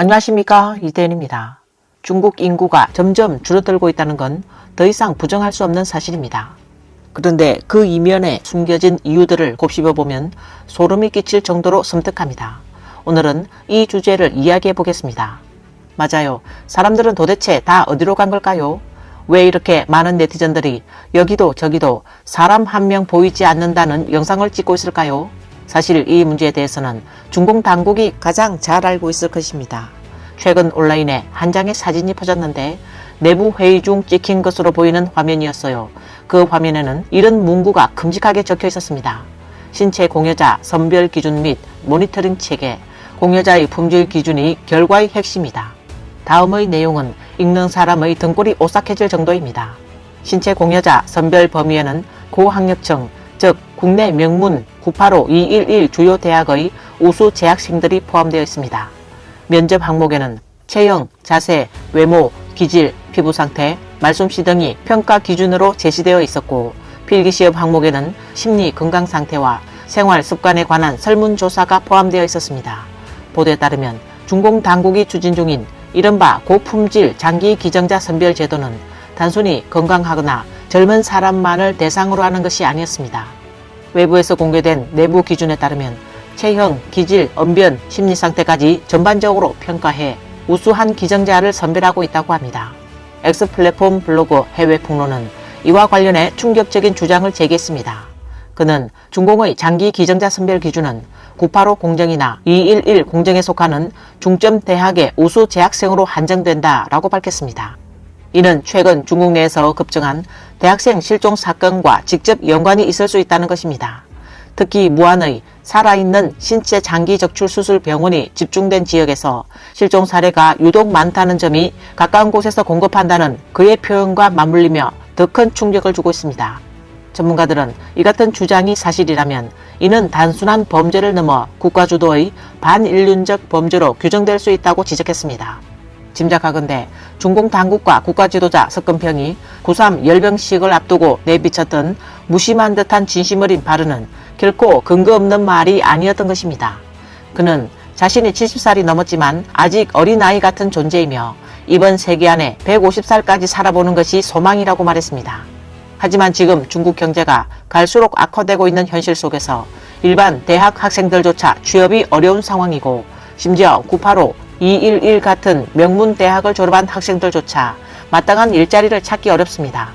안녕하십니까, 이태현입니다. 중국 인구가 점점 줄어들고 있다는 건 더 이상 부정할 수 없는 사실입니다. 그런데 그 이면에 숨겨진 이유들을 곱씹어보면 소름이 끼칠 정도로 섬뜩합니다. 오늘은 이 주제를 이야기해 보겠습니다. 맞아요. 사람들은 도대체 다 어디로 간 걸까요? 왜 이렇게 많은 네티즌들이 여기도 저기도 사람 한 명 보이지 않는다는 영상을 찍고 있을까요? 사실 이 문제에 대해서는 중국 당국이 가장 잘 알고 있을 것입니다. 최근 온라인에 한 장의 사진이 퍼졌는데 내부 회의 중 찍힌 것으로 보이는 화면이었어요. 그 화면에는 이런 문구가 큼직하게 적혀 있었습니다. 신체 공여자 선별 기준 및 모니터링 체계, 공여자의 품질 기준이 결과의 핵심이다. 다음의 내용은 읽는 사람의 등골이 오싹해질 정도입니다. 신체 공여자 선별 범위에는 고학력층, 즉 국내 명문 985, 211 주요 대학의 우수 재학생들이 포함되어 있습니다. 면접 항목에는 체형, 자세, 외모, 기질, 피부 상태, 말솜씨 등이 평가 기준으로 제시되어 있었고, 필기시험 항목에는 심리 건강 상태와 생활 습관에 관한 설문조사가 포함되어 있었습니다. 보도에 따르면 중공 당국이 추진 중인 이른바 고품질 장기 기증자 선별 제도는 단순히 건강하거나 젊은 사람만을 대상으로 하는 것이 아니었습니다. 외부에서 공개된 내부 기준에 따르면 체형, 기질, 언변, 심리 상태까지 전반적으로 평가해 우수한 기증자를 선별하고 있다고 합니다. X 플랫폼 블로그 해외 폭로는 이와 관련해 충격적인 주장을 제기했습니다. 그는 중공의 장기 기증자 선별 기준은 985 공정이나 211 공정에 속하는 중점 대학의 우수 재학생으로 한정된다라고 밝혔습니다. 이는 최근 중국 내에서 급증한 대학생 실종 사건과 직접 연관이 있을 수 있다는 것입니다. 특히 무안의 살아있는 신체 장기 적출 수술 병원이 집중된 지역에서 실종 사례가 유독 많다는 점이 가까운 곳에서 공급한다는 그의 표현과 맞물리며 더 큰 충격을 주고 있습니다. 전문가들은 이 같은 주장이 사실이라면 이는 단순한 범죄를 넘어 국가 주도의 반인륜적 범죄로 규정될 수 있다고 지적했습니다. 짐작하건대 중공 당국과 국가 지도자 석건평이 9.3 열병식을 앞두고 내비쳤던 무심한 듯한 진심 어린 발언은 결코 근거 없는 말이 아니었던 것입니다. 그는 자신이 70살이 넘었지만 아직 어린아이 같은 존재이며 이번 세기 안에 150살까지 살아보는 것이 소망이라고 말했습니다. 하지만 지금 중국 경제가 갈수록 악화되고 있는 현실 속에서 일반 대학 학생들조차 취업이 어려운 상황이고, 심지어 985, 211 같은 명문 대학을 졸업한 학생들조차 마땅한 일자리를 찾기 어렵습니다.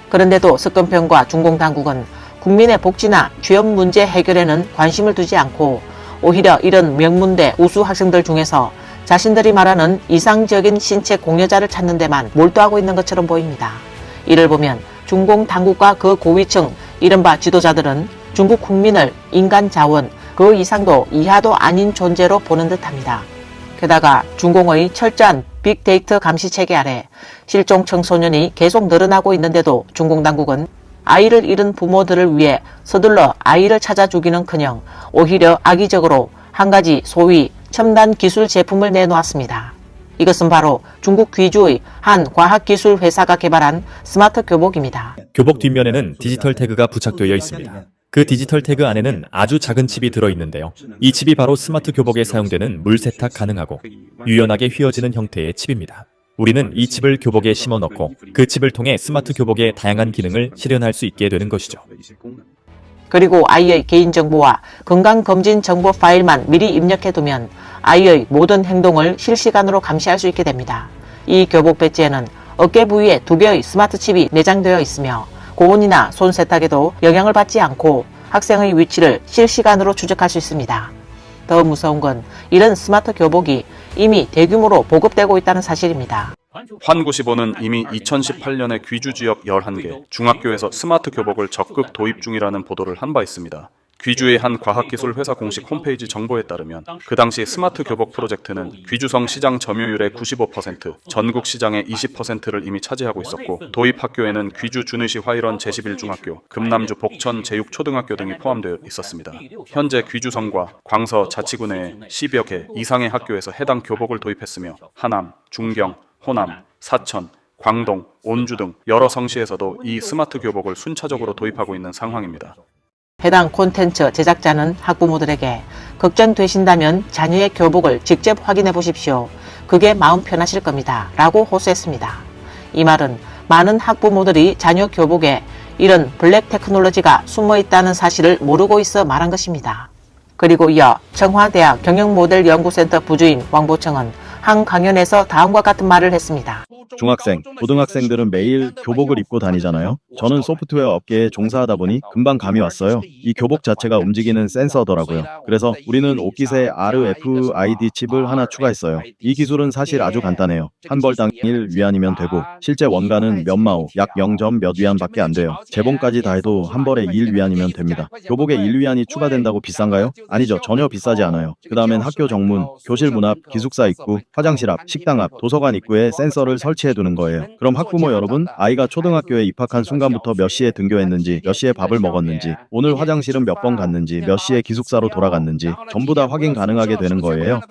그런데도 석건평과 중공 당국은 국민의 복지나 취업 문제 해결에는 관심을 두지 않고 오히려 이런 명문대 우수 학생들 중에서 자신들이 말하는 이상적인 신체 공여자를 찾는 데만 몰두하고 있는 것처럼 보입니다. 이를 보면 중공 당국과 그 고위층 이른바 지도자들은 중국 국민을 인간 자원 그 이상도 이하도 아닌 존재로 보는 듯합니다. 게다가 중공의 철저한 빅데이터 감시 체계 아래 실종 청소년이 계속 늘어나고 있는데도 중공 당국은 아이를 잃은 부모들을 위해 서둘러 아이를 찾아 주기는커녕 오히려 악의적으로 한 가지 소위 첨단 기술 제품을 내놓았습니다. 이것은 바로 중국 귀주의 한 과학기술 회사가 개발한 스마트 교복입니다. 교복 뒷면에는 디지털 태그가 부착되어 있습니다. 그 디지털 태그 안에는 아주 작은 칩이 들어있는데요. 이 칩이 바로 스마트 교복에 사용되는 물 세탁 가능하고 유연하게 휘어지는 형태의 칩입니다. 우리는 이 칩을 교복에 심어 넣고 그 칩을 통해 스마트 교복의 다양한 기능을 실현할 수 있게 되는 것이죠. 그리고 아이의 개인정보와 건강검진 정보 파일만 미리 입력해두면 아이의 모든 행동을 실시간으로 감시할 수 있게 됩니다. 이 교복 배지에는 어깨 부위에 2개의 스마트 칩이 내장되어 있으며 고온이나 손 세탁에도 영향을 받지 않고 학생의 위치를 실시간으로 추적할 수 있습니다. 더 무서운 건 이런 스마트 교복이 이미 대규모로 보급되고 있다는 사실입니다. 환구시보는 이미 2018년에 귀주 지역 11개 중학교에서 스마트 교복을 적극 도입 중이라는 보도를 한 바 있습니다. 귀주의 한 과학기술 회사 공식 홈페이지 정보에 따르면 그 당시 스마트 교복 프로젝트는 귀주성 시장 점유율의 95%, 전국 시장의 20%를 이미 차지하고 있었고, 도입 학교에는 귀주 준의시 화일원 제11중학교, 금남주 복천 제육초등학교 등이 포함되어 있었습니다. 현재 귀주성과 광서 자치구 내에 10여 개 이상의 학교에서 해당 교복을 도입했으며 하남, 중경, 호남, 사천, 광동, 온주 등 여러 성시에서도 이 스마트 교복을 순차적으로 도입하고 있는 상황입니다. 해당 콘텐츠 제작자는 학부모들에게 걱정되신다면 자녀의 교복을 직접 확인해 보십시오. 그게 마음 편하실 겁니다. 라고 호소했습니다. 이 말은 많은 학부모들이 자녀 교복에 이런 블랙 테크놀로지가 숨어 있다는 사실을 모르고 있어 말한 것입니다. 그리고 이어 청와대학 경영모델연구센터 부주임 왕보청은 한 강연에서 다음과 같은 말을 했습니다. 중학생, 고등학생들은 매일 교복을 입고 다니잖아요. 저는 소프트웨어 업계에 종사하다 보니 금방 감이 왔어요. 이 교복 자체가 움직이는 센서더라고요. 그래서 우리는 옷깃에 RFID 칩을 하나 추가했어요. 이 기술은 사실 아주 간단해요. 한 벌당 1위안이면 되고 실제 원가는 몇 마오, 약 0. 몇 위안밖에 안 돼요. 재봉까지 다 해도 한 벌에 1위안이면 됩니다. 교복에 1위안이 추가된다고 비싼가요? 아니죠. 전혀 비싸지 않아요. 그 다음엔 학교 정문, 교실 문 앞, 기숙사 입구, 화장실 앞, 식당 앞, 도서관 입구에 센서를 설치해 두는 거예요. 그럼 학부모 여러분, 아이가 초등학교에 입학한 순간부터 몇 시에 등교했는지, 몇 시에 밥을 먹었는지, 오늘 화장실은 몇 번 갔는지, 몇 시에 기숙사로 돌아갔는지 전부 다 확인 가능하게 되는 거예요.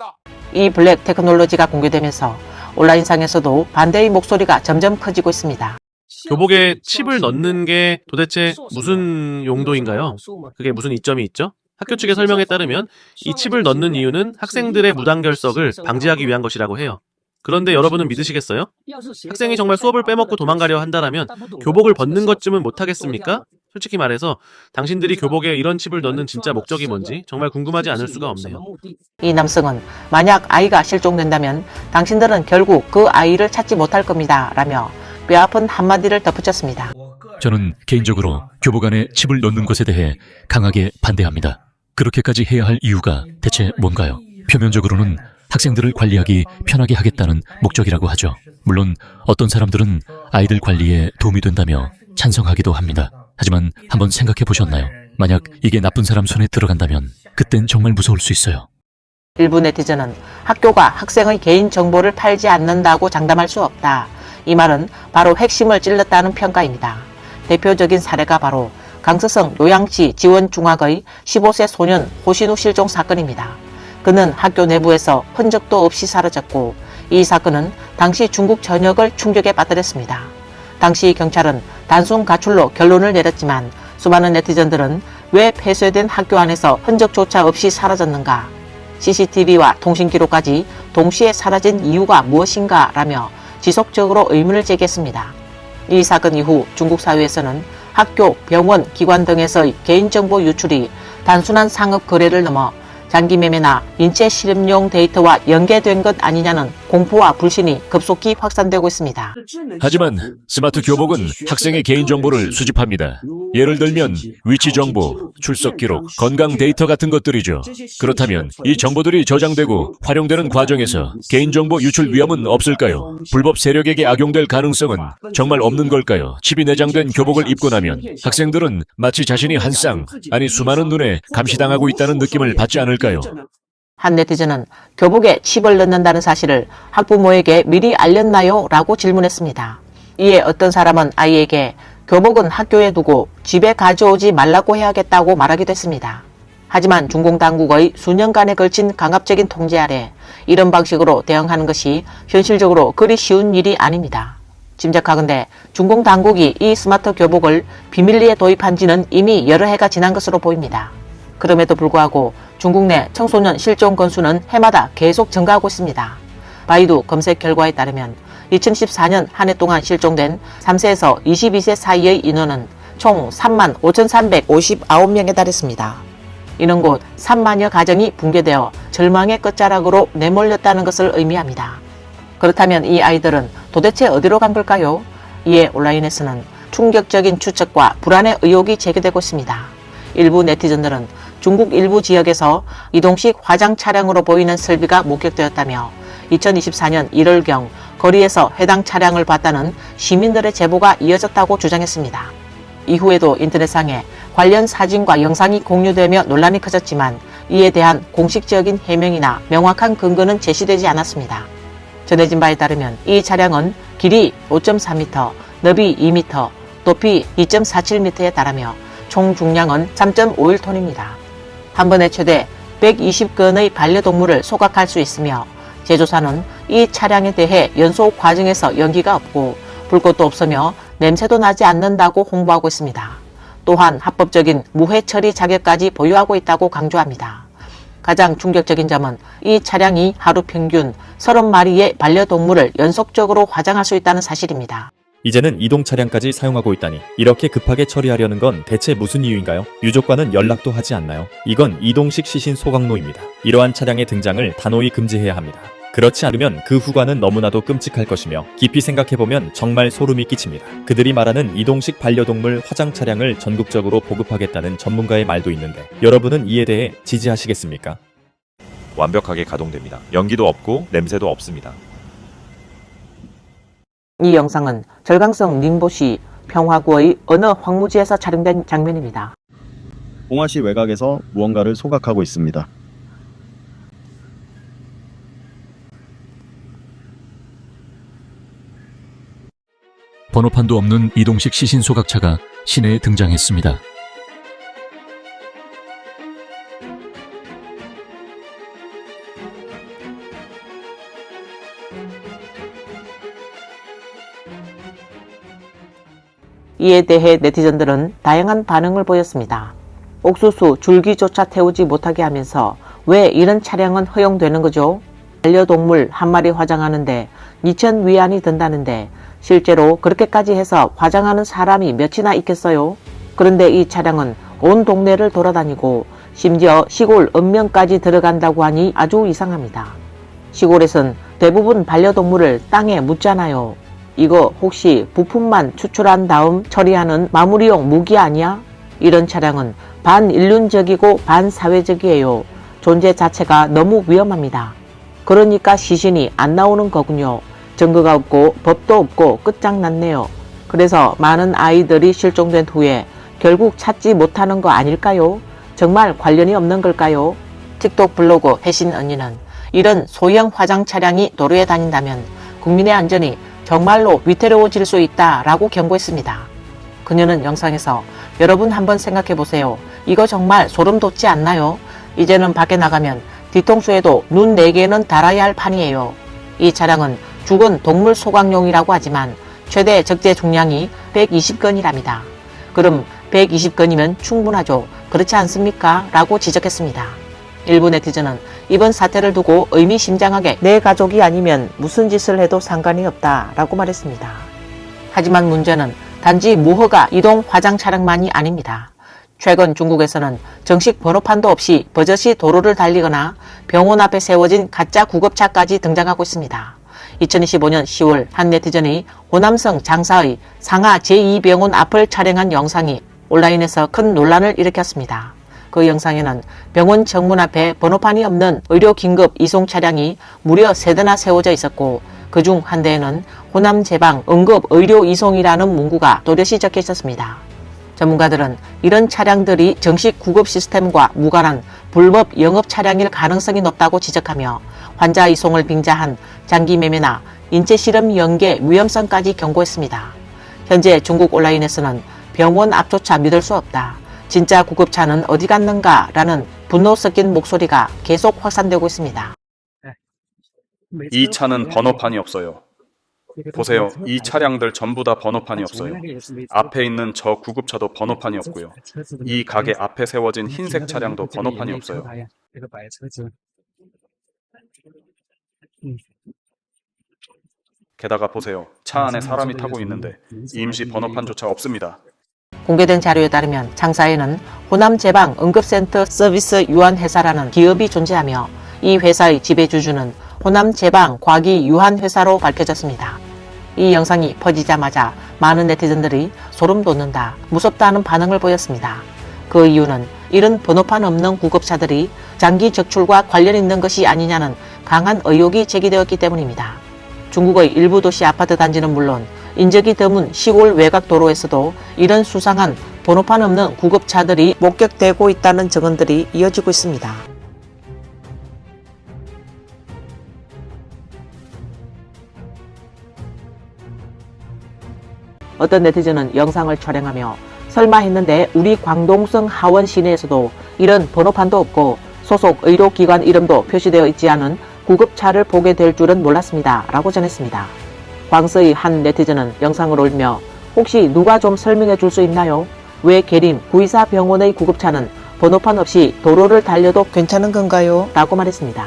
이 블랙 테크놀로지가 공개되면서 온라인상에서도 반대의 목소리가 점점 커지고 있습니다. 교복에 칩을 넣는 게 도대체 무슨 용도인가요? 그게 무슨 이점이 있죠? 학교 측의 설명에 따르면 이 칩을 넣는 이유는 학생들의 무단결석을 방지하기 위한 것이라고 해요. 그런데 여러분은 믿으시겠어요? 학생이 정말 수업을 빼먹고 도망가려 한다면 교복을 벗는 것쯤은 못하겠습니까? 솔직히 말해서 당신들이 교복에 이런 칩을 넣는 진짜 목적이 뭔지 정말 궁금하지 않을 수가 없네요. 이 남성은 만약 아이가 실종된다면 당신들은 결국 그 아이를 찾지 못할 겁니다. 라며 뼈아픈 한마디를 덧붙였습니다. 저는 개인적으로 교복 안에 칩을 넣는 것에 대해 강하게 반대합니다. 그렇게까지 해야 할 이유가 대체 뭔가요? 표면적으로는 학생들을 관리하기 편하게 하겠다는 목적이라고 하죠. 물론 어떤 사람들은 아이들 관리에 도움이 된다며 찬성하기도 합니다. 하지만 한번 생각해 보셨나요? 만약 이게 나쁜 사람 손에 들어간다면 그땐 정말 무서울 수 있어요. 일부 네티즌은 학교가 학생의 개인 정보를 팔지 않는다고 장담할 수 없다. 이 말은 바로 핵심을 찔렀다는 평가입니다. 대표적인 사례가 바로 강서성 노양시 지원중학의 15세 소년 호신우 실종 사건입니다. 그는 학교 내부에서 흔적도 없이 사라졌고 이 사건은 당시 중국 전역을 충격에 빠뜨렸습니다. 당시 경찰은 단순 가출로 결론을 내렸지만 수많은 네티즌들은 왜 폐쇄된 학교 안에서 흔적조차 없이 사라졌는가? CCTV와 통신기록까지 동시에 사라진 이유가 무엇인가? 라며 지속적으로 의문을 제기했습니다. 이 사건 이후 중국 사회에서는 학교, 병원, 기관 등에서의 개인정보 유출이 단순한 상업 거래를 넘어 장기 매매나 인체 실험용 데이터와 연계된 것 아니냐는 공포와 불신이 급속히 확산되고 있습니다. 하지만 스마트 교복은 학생의 개인정보를 수집합니다. 예를 들면 위치 정보, 출석 기록, 건강 데이터 같은 것들이죠. 그렇다면 이 정보들이 저장되고 활용되는 과정에서 개인정보 유출 위험은 없을까요? 불법 세력에게 악용될 가능성은 정말 없는 걸까요? 칩이 내장된 교복을 입고 나면 학생들은 마치 자신이 한 쌍, 아니 수많은 눈에 감시당하고 있다는 느낌을 받지 않을까요? 한 네티즌은 교복에 칩을 넣는다는 사실을 학부모에게 미리 알렸나요? 라고 질문했습니다. 이에 어떤 사람은 아이에게 교복은 학교에 두고 집에 가져오지 말라고 해야겠다고 말하기도 했습니다. 하지만 중공 당국의 수년간에 걸친 강압적인 통제 아래 이런 방식으로 대응하는 것이 현실적으로 그리 쉬운 일이 아닙니다. 짐작하건대 중공 당국이 이 스마트 교복을 비밀리에 도입한 지는 이미 여러 해가 지난 것으로 보입니다. 그럼에도 불구하고 중국 내 청소년 실종 건수는 해마다 계속 증가하고 있습니다. 바이두 검색 결과에 따르면 2014년 한 해 동안 실종된 3세에서 22세 사이의 인원은 총 35,359명에 달했습니다. 이는 곧 3만여 가정이 붕괴되어 절망의 끝자락으로 내몰렸다는 것을 의미합니다. 그렇다면 이 아이들은 도대체 어디로 간 걸까요? 이에 온라인에서는 충격적인 추측과 불안의 의혹이 제기되고 있습니다. 일부 네티즌들은 중국 일부 지역에서 이동식 화장 차량으로 보이는 설비가 목격되었다며 2024년 1월경 거리에서 해당 차량을 봤다는 시민들의 제보가 이어졌다고 주장했습니다. 이후에도 인터넷상에 관련 사진과 영상이 공유되며 논란이 커졌지만 이에 대한 공식적인 해명이나 명확한 근거는 제시되지 않았습니다. 전해진 바에 따르면 이 차량은 길이 5.4m, 너비 2m, 높이 2.47m에 달하며 총 중량은 3.51톤입니다. 한 번에 최대 120건의 반려동물을 소각할 수 있으며 제조사는 이 차량에 대해 연소 과정에서 연기가 없고 불꽃도 없으며 냄새도 나지 않는다고 홍보하고 있습니다. 또한 합법적인 무해 처리 자격까지 보유하고 있다고 강조합니다. 가장 충격적인 점은 이 차량이 하루 평균 30마리의 반려동물을 연속적으로 화장할 수 있다는 사실입니다. 이제는 이동 차량까지 사용하고 있다니 이렇게 급하게 처리하려는 건 대체 무슨 이유인가요? 유족과는 연락도 하지 않나요? 이건 이동식 시신 소각로입니다. 이러한 차량의 등장을 단호히 금지해야 합니다. 그렇지 않으면 그 후과는 너무나도 끔찍할 것이며 깊이 생각해보면 정말 소름이 끼칩니다. 그들이 말하는 이동식 반려동물 화장 차량을 전국적으로 보급하겠다는 전문가의 말도 있는데 여러분은 이에 대해 지지하시겠습니까? 완벽하게 가동됩니다. 연기도 없고 냄새도 없습니다. 이 영상은 절강성 닝보시 평화구의 어느 황무지에서 촬영된 장면입니다. 봉화시 외곽에서 무언가를 소각하고 있습니다. 번호판도 없는 이동식 시신 소각차가 시내에 등장했습니다. 이에 대해 네티즌들은 다양한 반응을 보였습니다. 옥수수 줄기조차 태우지 못하게 하면서 왜 이런 차량은 허용되는 거죠? 반려동물 한 마리 화장하는데 2천 위안이 든다는데 실제로 그렇게까지 해서 화장하는 사람이 몇이나 있겠어요? 그런데 이 차량은 온 동네를 돌아다니고 심지어 시골 읍면까지 들어간다고 하니 아주 이상합니다. 시골에선 대부분 반려동물을 땅에 묻잖아요. 이거 혹시 부품만 추출한 다음 처리하는 마무리용 무기 아니야? 이런 차량은 반인륜적이고 반사회적이에요. 존재 자체가 너무 위험합니다. 그러니까 시신이 안 나오는 거군요. 증거가 없고 법도 없고 끝장났네요. 그래서 많은 아이들이 실종된 후에 결국 찾지 못하는 거 아닐까요? 정말 관련이 없는 걸까요? 틱톡 블로그 혜신 언니는 이런 소형 화장 차량이 도로에 다닌다면 국민의 안전이 정말로 위태로워질 수 있다라고 경고했습니다. 그녀는 영상에서 여러분 한번 생각해보세요. 이거 정말 소름 돋지 않나요? 이제는 밖에 나가면 뒤통수에도 눈 4개는 달아야 할 판이에요. 이 차량은 죽은 동물 소각용이라고 하지만 최대 적재重量이 120건이랍니다. 그럼 120건이면 충분하죠. 그렇지 않습니까? 라고 지적했습니다. 일부 네티즌은 이번 사태를 두고 의미심장하게 내 가족이 아니면 무슨 짓을 해도 상관이 없다 라고 말했습니다. 하지만 문제는 단지 무허가 이동 화장 차량만이 아닙니다. 최근 중국에서는 정식 번호판도 없이 버젓이 도로를 달리거나 병원 앞에 세워진 가짜 구급차까지 등장하고 있습니다. 2025년 10월 한 네티즌이 호남성 장사의 상하 제2병원 앞을 촬영한 영상이 온라인에서 큰 논란을 일으켰습니다. 그 영상에는 병원 정문 앞에 번호판이 없는 의료 긴급 이송 차량이 무려 3대나 세워져 있었고 그중 한 대에는 호남 제방 응급 의료 이송이라는 문구가 또렷이 적혀 있었습니다. 전문가들은 이런 차량들이 정식 구급 시스템과 무관한 불법 영업 차량일 가능성이 높다고 지적하며 환자 이송을 빙자한 장기 매매나 인체 실험 연계 위험성까지 경고했습니다. 현재 중국 온라인에서는 병원 앞조차 믿을 수 없다. 진짜 구급차는 어디 갔는가? 라는 분노 섞인 목소리가 계속 확산되고 있습니다. 이 차는 번호판이 없어요. 보세요. 이 차량들 전부 다 번호판이 없어요. 앞에 있는 저 구급차도 번호판이 없고요. 이 가게 앞에 세워진 흰색 차량도 번호판이 없어요. 게다가 보세요. 차 안에 사람이 타고 있는데 임시 번호판조차 없습니다. 공개된 자료에 따르면 장사에는 호남제방 응급센터 서비스 유한회사라는 기업이 존재하며 이 회사의 지배주주는 호남제방 과기 유한회사로 밝혀졌습니다. 이 영상이 퍼지자마자 많은 네티즌들이 소름 돋는다, 무섭다는 반응을 보였습니다. 그 이유는 이런 번호판 없는 구급차들이 장기 적출과 관련 있는 것이 아니냐는 강한 의혹이 제기되었기 때문입니다. 중국의 일부 도시 아파트 단지는 물론 인적이 드문 시골 외곽 도로에서도 이런 수상한 번호판 없는 구급차들이 목격되고 있다는 증언들이 이어지고 있습니다. 어떤 네티즌은 영상을 촬영하며 설마 했는데 우리 광동성 하원 시내에서도 이런 번호판도 없고 소속 의료기관 이름도 표시되어 있지 않은 구급차를 보게 될 줄은 몰랐습니다. 라고 전했습니다. 광서의 한 네티즌은 영상을 올리며 혹시 누가 좀 설명해 줄 수 있나요? 왜 계림 구의사 병원의 구급차는 번호판 없이 도로를 달려도 괜찮은 건가요? 라고 말했습니다.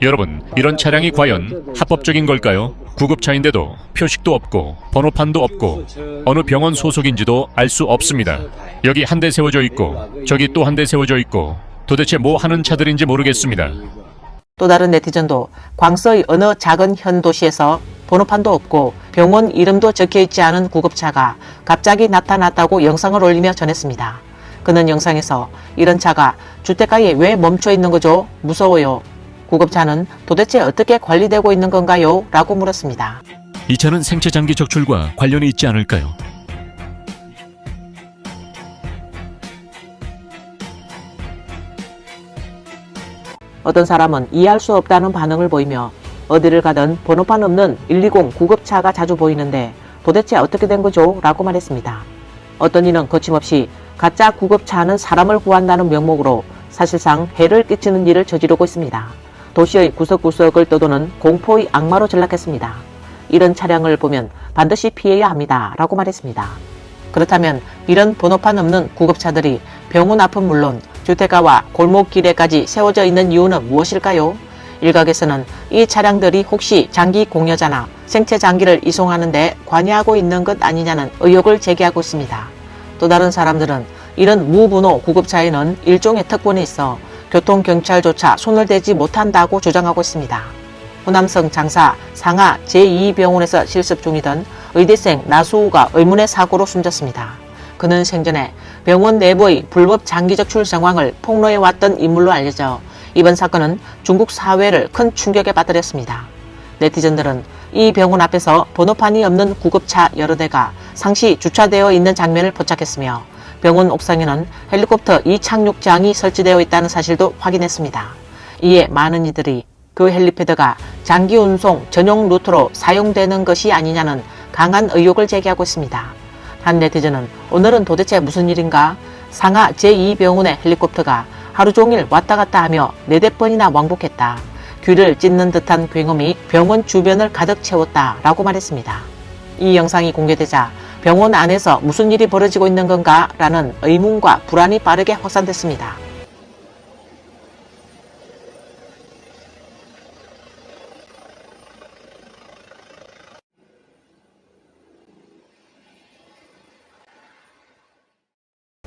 여러분, 이런 차량이 과연 합법적인 걸까요? 구급차인데도 표식도 없고 번호판도 없고 어느 병원 소속인지도 알 수 없습니다. 여기 한 대 세워져 있고 저기 또 한 대 세워져 있고 도대체 뭐 하는 차들인지 모르겠습니다. 또 다른 네티즌도 광서의 어느 작은 현 도시에서 번호판도 없고 병원 이름도 적혀있지 않은 구급차가 갑자기 나타났다고 영상을 올리며 전했습니다. 그는 영상에서 이런 차가 주택가에 왜 멈춰 있는 거죠? 무서워요. 구급차는 도대체 어떻게 관리되고 있는 건가요? 라고 물었습니다. 이 차는 생체 장기 적출과 관련이 있지 않을까요? 어떤 사람은 이해할 수 없다는 반응을 보이며 어디를 가든 번호판 없는 120 구급차가 자주 보이는데 도대체 어떻게 된 거죠? 라고 말했습니다. 어떤 이는 거침없이 가짜 구급차는 사람을 구한다는 명목으로 사실상 해를 끼치는 일을 저지르고 있습니다. 도시의 구석구석을 떠도는 공포의 악마로 전락했습니다. 이런 차량을 보면 반드시 피해야 합니다. 라고 말했습니다. 그렇다면 이런 번호판 없는 구급차들이 병원 앞은 물론 주택가와 골목길에까지 세워져 있는 이유는 무엇일까요? 일각에서는 이 차량들이 혹시 장기 공여자나 생체 장기를 이송하는데 관여하고 있는 것 아니냐는 의혹을 제기하고 있습니다. 또 다른 사람들은 이런 무분호 구급차에는 일종의 특권이 있어 교통경찰조차 손을 대지 못한다고 주장하고 있습니다. 호남성 장사 상하 제2병원에서 실습 중이던 의대생 나수우가 의문의 사고로 숨졌습니다. 그는 생전에 병원 내부의 불법 장기 적출 정황을 폭로해왔던 인물로 알려져 이번 사건은 중국 사회를 큰 충격에 빠뜨렸습니다. 네티즌들은 이 병원 앞에서 번호판이 없는 구급차 여러 대가 상시 주차되어 있는 장면을 포착했으며 병원 옥상에는 헬리콥터 이착륙장이 설치되어 있다는 사실도 확인했습니다. 이에 많은 이들이 그 헬리패드가 장기 운송 전용 루트로 사용되는 것이 아니냐는 강한 의혹을 제기하고 있습니다. 한 네티즌은 오늘은 도대체 무슨 일인가? 상하 제2병원의 헬리콥터가 하루 종일 왔다 갔다 하며 4대번이나 왕복했다. 귀를 찢는 듯한 굉음이 병원 주변을 가득 채웠다 라고 말했습니다. 이 영상이 공개되자 병원 안에서 무슨 일이 벌어지고 있는 건가? 라는 의문과 불안이 빠르게 확산됐습니다.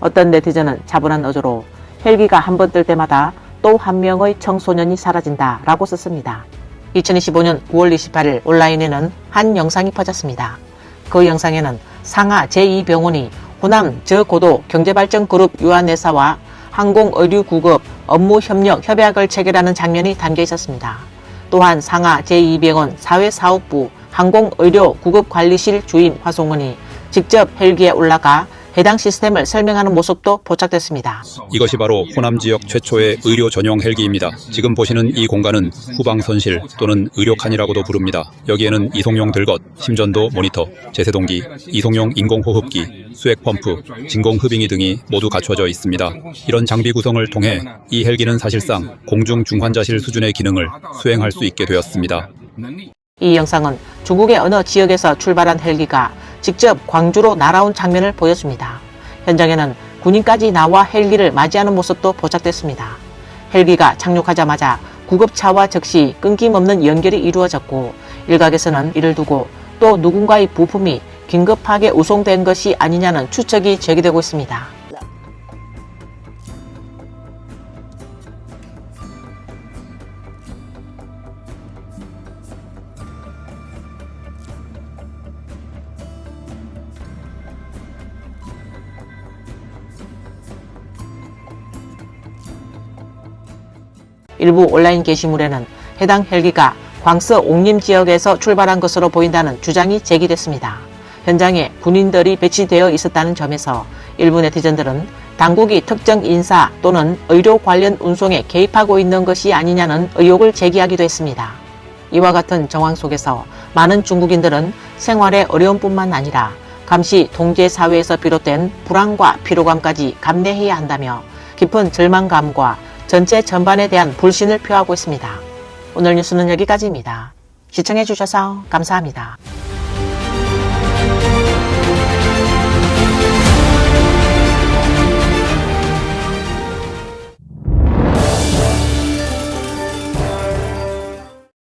어떤 네티즌은 차분한 어조로 헬기가 한 번 뜰 때마다 또 한 명의 청소년이 사라진다 라고 썼습니다. 2025년 9월 28일 온라인에는 한 영상이 퍼졌습니다. 그 영상에는 상하 제2병원이 호남 저고도 경제발전그룹 유한회사와 항공의료구급 업무협력 협약을 체결하는 장면이 담겨 있었습니다. 또한 상하 제2병원 사회사업부 항공의료구급관리실 주임 화송원이 직접 헬기에 올라가 해당 시스템을 설명하는 모습도 포착됐습니다. 이것이 바로 호남 지역 최초의 의료 전용 헬기입니다. 지금 보시는 이 공간은 후방선실 또는 의료칸이라고도 부릅니다. 여기에는 이송용 들것, 심전도 모니터, 제세동기, 이송용 인공호흡기, 수액펌프, 진공흡ing이 등이 모두 갖춰져 있습니다. 이런 장비 구성을 통해 이 헬기는 사실상 공중 중환자실 수준의 기능을 수행할 수 있게 되었습니다. 이 영상은 중국의 어느 지역에서 출발한 헬기가 직접 광주로 날아온 장면을 보여줍니다. 현장에는 군인까지 나와 헬기를 맞이하는 모습도 포착됐습니다. 헬기가 착륙하자마자 구급차와 즉시 끊김없는 연결이 이루어졌고 일각에서는 이를 두고 또 누군가의 부품이 긴급하게 우송된 것이 아니냐는 추측이 제기되고 있습니다. 일부 온라인 게시물에는 해당 헬기가 광서 옥림 지역에서 출발한 것으로 보인다는 주장이 제기됐습니다. 현장에 군인들이 배치되어 있었다는 점에서 일부 네티즌들은 당국이 특정 인사 또는 의료 관련 운송에 개입하고 있는 것이 아니냐는 의혹을 제기하기도 했습니다. 이와 같은 정황 속에서 많은 중국인들은 생활의 어려움뿐만 아니라 감시 통제 사회에서 비롯된 불안과 피로감까지 감내해야 한다며 깊은 절망감과 전체 전반에 대한 불신을 표하고 있습니다. 오늘 뉴스는 여기까지입니다. 시청해주셔서 감사합니다.